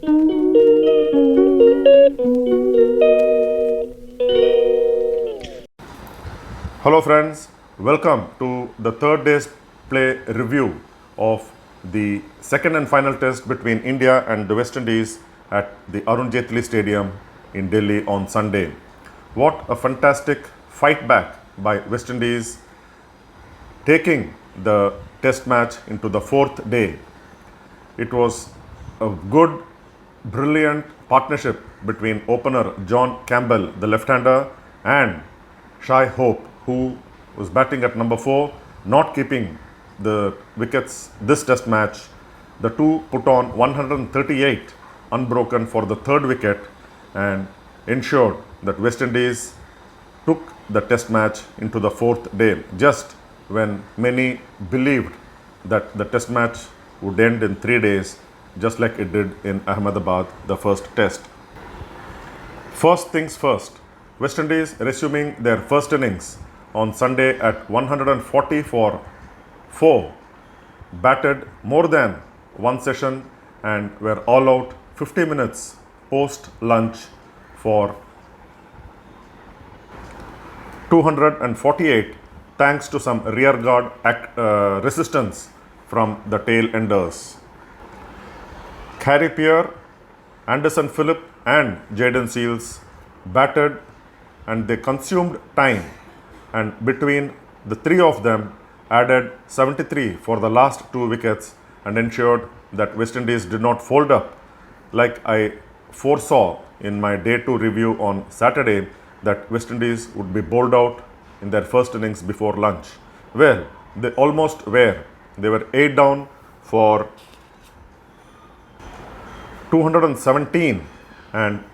Hello friends, welcome to the third day's play review of the second and final test between India and the West Indies at the Arun Jaitley Stadium in Delhi on Sunday. What a fantastic fight back by West Indies, taking the test match into the fourth day. It was a good, brilliant partnership between opener John Campbell, the left-hander, and Shai Hope, who was batting at number 4, not keeping the wickets this test match. The two put on 138 unbroken for the third wicket and ensured that West Indies took the test match into the fourth day, just when many believed that the test match would end in 3 days, just like it did in Ahmedabad, the first test. First things first, West Indies resuming their first innings on Sunday at 140 for 4, batted more than one session and were all out 50 minutes post lunch for 248 thanks to some rear guard resistance from the tail enders. Carrier, Anderson Phillip and Jayden Seals batted and they consumed time, and between the three of them added 73 for the last 2 wickets and ensured that West Indies did not fold up, like I foresaw in my day 2 review on Saturday, that West Indies would be bowled out in their first innings before lunch. Well, they almost were. They were 8 down for 217 and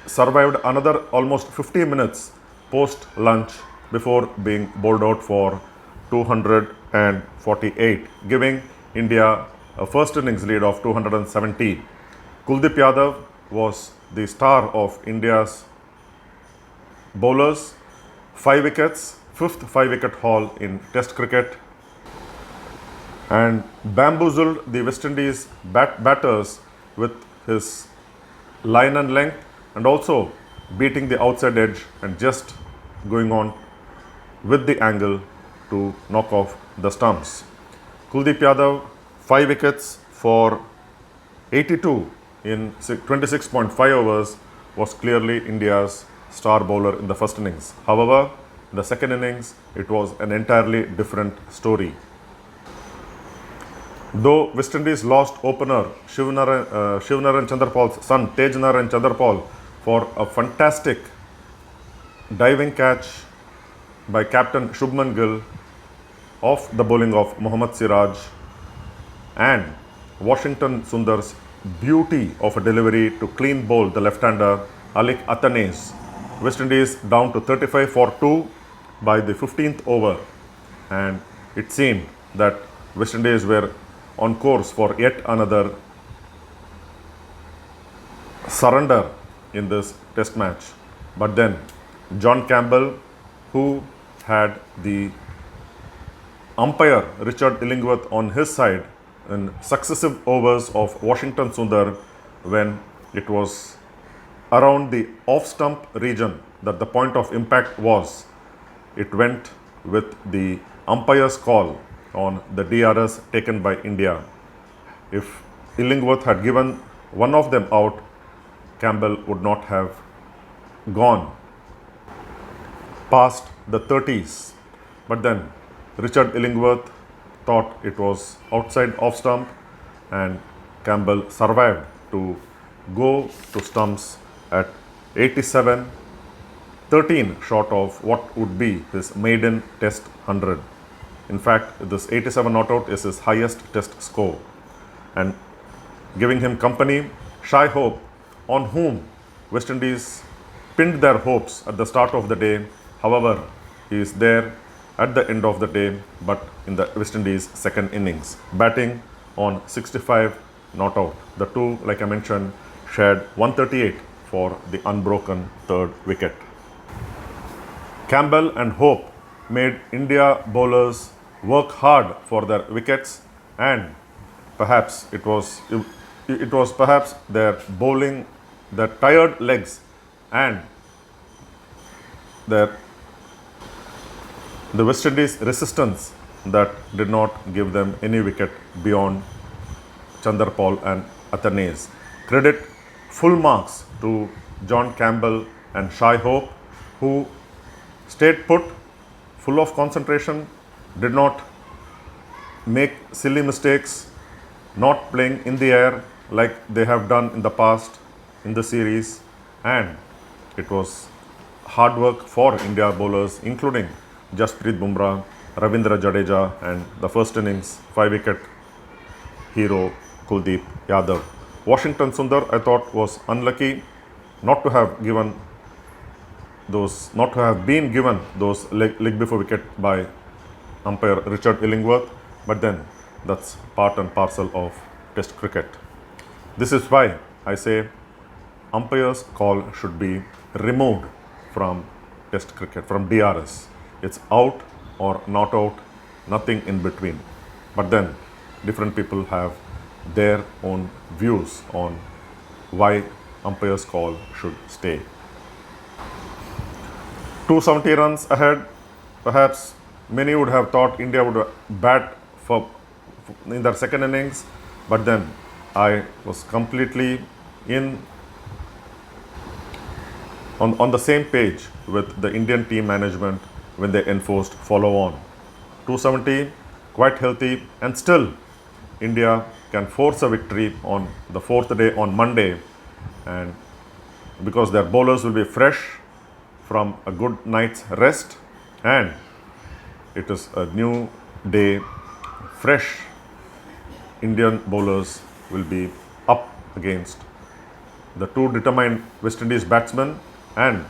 survived another almost 50 minutes post lunch before being bowled out for 248, giving India a first innings lead of 217. Kuldeep Yadav was the star of India's bowlers, 5 wickets, 5th 5-wicket haul in Test cricket, and bamboozled the West Indies batters with his line and length, and also beating the outside edge and just going on with the angle to knock off the stumps. Kuldeep Yadav, 5 wickets for 82 in 26.5 overs, was clearly India's star bowler in the first innings. However, in the second innings, it was an entirely different story. Though West Indies lost opener Shivnarayan Chanderpaul's son Tejnarayan Chanderpaul for a fantastic diving catch by captain Shubman Gill off the bowling of Mohammad Siraj, and Washington Sundar's beauty of a delivery to clean bowl the left-hander Alik Atanes. West Indies down to 35 for 2 by the 15th over, and it seemed that West Indies were on course for yet another surrender in this test match. But then John Campbell, who had the umpire Richard Illingworth on his side in successive overs of Washington Sundar, when it was around the off-stump region that the point of impact was, it went with the umpire's call on the DRS taken by India. If Illingworth had given one of them out, Campbell would not have gone past the 30s. But then Richard Illingworth thought it was outside off stump, and Campbell survived to go to stumps at 87, 13 short of what would be his maiden test 100. In fact, this 87 not out is his highest test score. And giving him company, Shai Hope, on whom West Indies pinned their hopes at the start of the day. However, he is there at the end of the day, but in the West Indies second innings, batting on 65 not out. The two, like I mentioned, shared 138 for the unbroken third wicket. Campbell and Hope made India bowlers work hard for their wickets, and perhaps it was it was perhaps their bowling, their tired legs, and their the West Indies resistance that did not give them any wicket beyond Chanderpaul and Athanas. Credit full marks to John Campbell and Shai Hope, who stayed put, full of concentration, did not make silly mistakes, not playing in the air like they have done in the past in the series, and it was hard work for India bowlers, including Jasprit Bumrah, Ravindra Jadeja, and the first innings 5-wicket hero Kuldeep Yadav. Washington Sundar, I thought, was unlucky not to have been given those leg before wicket by umpire Richard Illingworth, but then that's part and parcel of Test cricket. This is why I say umpire's call should be removed from Test cricket, from DRS. It's out or not out, nothing in between. But then different people have their own views on why umpire's call should stay. 270 runs ahead, perhaps many would have thought India would bat in their second innings, but then I was completely on the same page with the Indian team management when they enforced follow on. 270, quite healthy, and still India can force a victory on the fourth day on Monday, and because their bowlers will be fresh from a good night's rest, and it is a new day, fresh Indian bowlers will be up against the two determined West Indies batsmen, and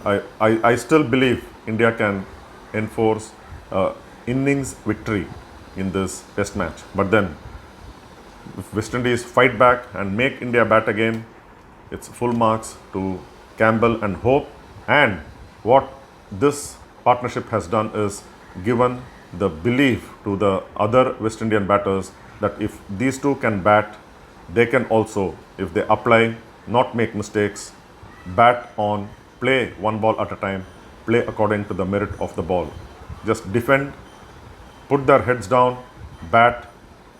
I still believe India can enforce innings victory in this test match. But then if West Indies fight back and make India bat again, it's full marks to Campbell and Hope. And what this partnership has done is given the belief to the other West Indian batters that if these two can bat, they can also, if they apply, not make mistakes, bat on, play one ball at a time, play according to the merit of the ball. Just defend, put their heads down, bat,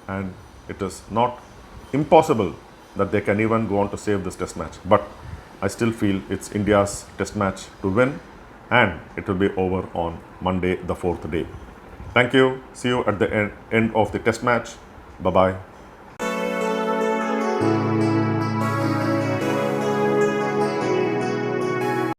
and it is not impossible that they can even go on to save this test match. But I still feel it's India's test match to win, and it will be over on Monday, the fourth day. Thank you. See you at the end of the test match. Bye-bye.